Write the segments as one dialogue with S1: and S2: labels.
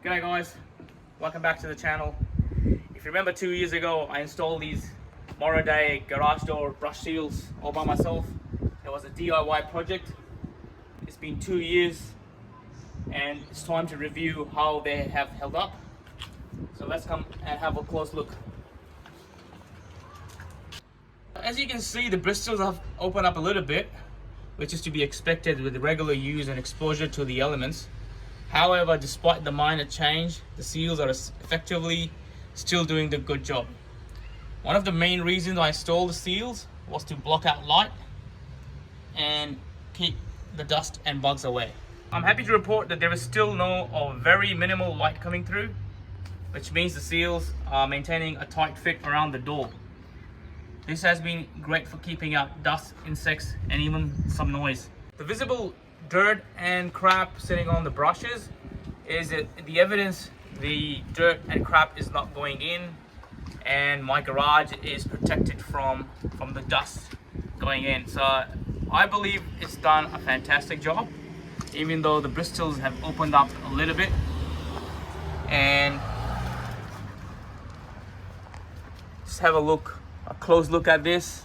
S1: G'day guys, welcome back to the channel. If you remember 2 years ago, I installed these Moroday garage door brush seals all by myself. It was a DIY project. It's been 2 years and it's time to review how they have held up. So let's come and have a close look. As you can see, the bristles have opened up a little bit, which is to be expected with regular use and exposure to the elements. However, despite the minor change, the seals are effectively still doing the good job. One of the main reasons I installed the seals was to block out light and keep the dust and bugs away. I'm happy to report that there is still no or very minimal light coming through, which means the seals are maintaining a tight fit around the door. This has been great for keeping out dust, insects, and even some noise. The visible dirt and crap sitting on the brushes is the evidence the dirt and crap is not going in, and my garage is protected from the dust going in. So I believe it's done a fantastic job, even though the bristles have opened up a little bit. And just have a close look at this.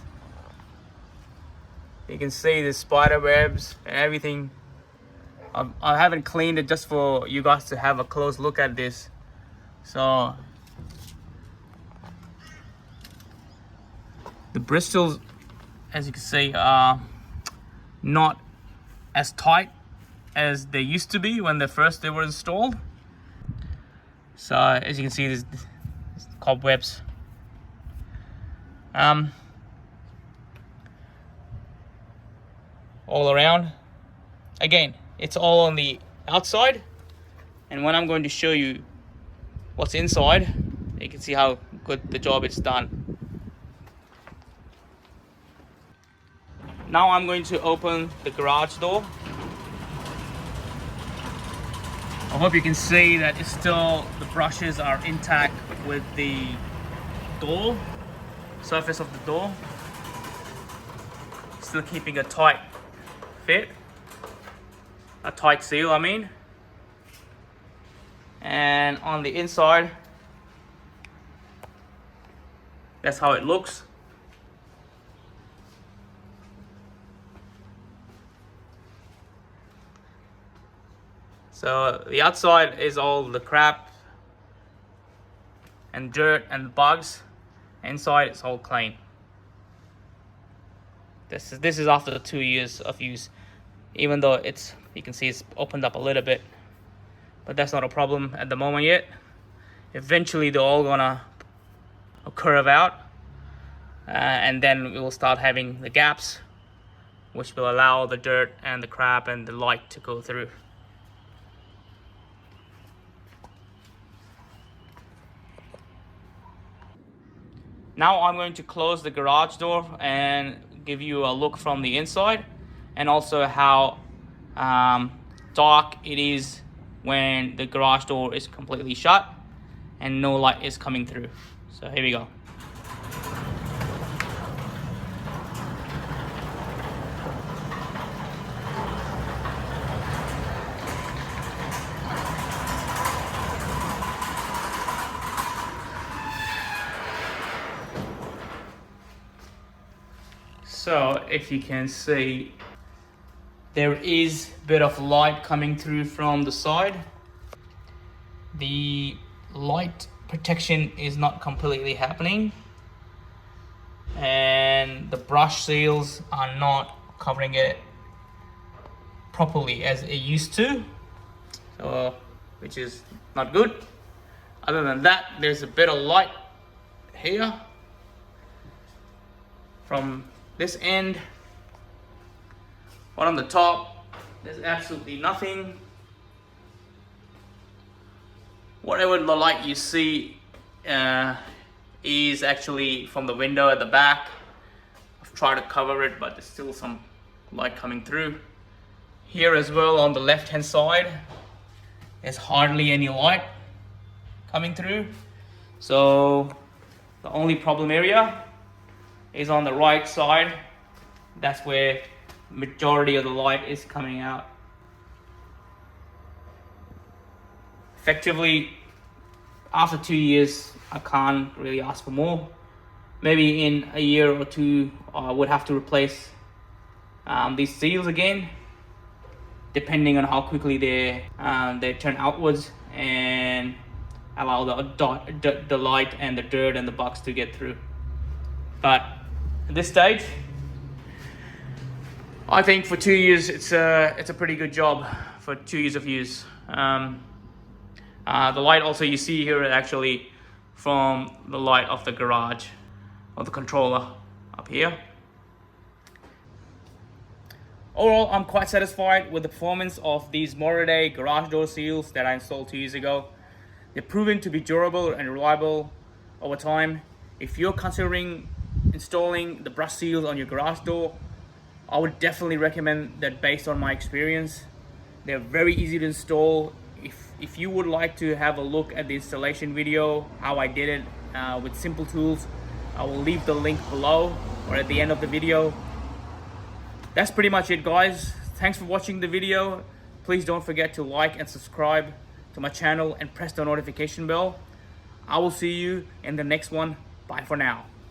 S1: You can see the spider webs and everything. I haven't cleaned it just for you guys to have a close look at this. So the bristles, as you can see, are not as tight as they used to be when they were installed. So as you can see, there's cobwebs. All around. Again, it's all on the outside, and when I'm going to show you what's inside, you can see how good the job it's done. Now I'm going to open the garage door. I hope you can see that it's still, the brushes are intact with the door, surface of the door. Still keeping a tight fit, a tight seal I mean. And on the inside, that's how it looks. So the outside is all the crap and dirt and bugs. Inside it's all clean. This is after the 2 years of use, even though you can see it's opened up a little bit, but that's not a problem at the moment yet. Eventually they're all gonna curve out, and then we will start having the gaps, which will allow the dirt and the crap and the light to go through. Now I'm going to close the garage door and give you a look from the inside, and also how dark it is when the garage door is completely shut and no light is coming through. So here we go. So if you can see, there is a bit of light coming through from the side. The light protection is not completely happening, and the brush seals are not covering it properly as it used to, so which is not good. Other than that, there's a bit of light here from this end, but on the top there's absolutely nothing. Whatever the light you see is actually from the window at the back. I've tried to cover it, but there's still some light coming through. Here as well on the left hand side, there's hardly any light coming through. So the only problem area is on the right side. That's where majority of the light is coming out. effectively, after 2 years, I can't really ask for more. Maybe in a year or two, I would have to replace these seals again, depending on how quickly they turn outwards and allow the light and the dirt and the bugs to get through. But at this stage, I think for 2 years it's a pretty good job for 2 years of use. The light also you see here is actually from the light of the garage or the controller up here. Overall, I'm quite satisfied with the performance of these Moroday garage door seals that I installed 2 years ago. They're proven to be durable and reliable over time. If you're considering installing the brush seals on your garage door, I would definitely recommend that based on my experience. They're very easy to install. If you would like to have a look at the installation video, how I did it with simple tools, I will leave the link below or at the end of the video. That's pretty much it, guys. Thanks for watching the video. Please don't forget to like and subscribe to my channel and press the notification bell. I will see you in the next one. Bye for now.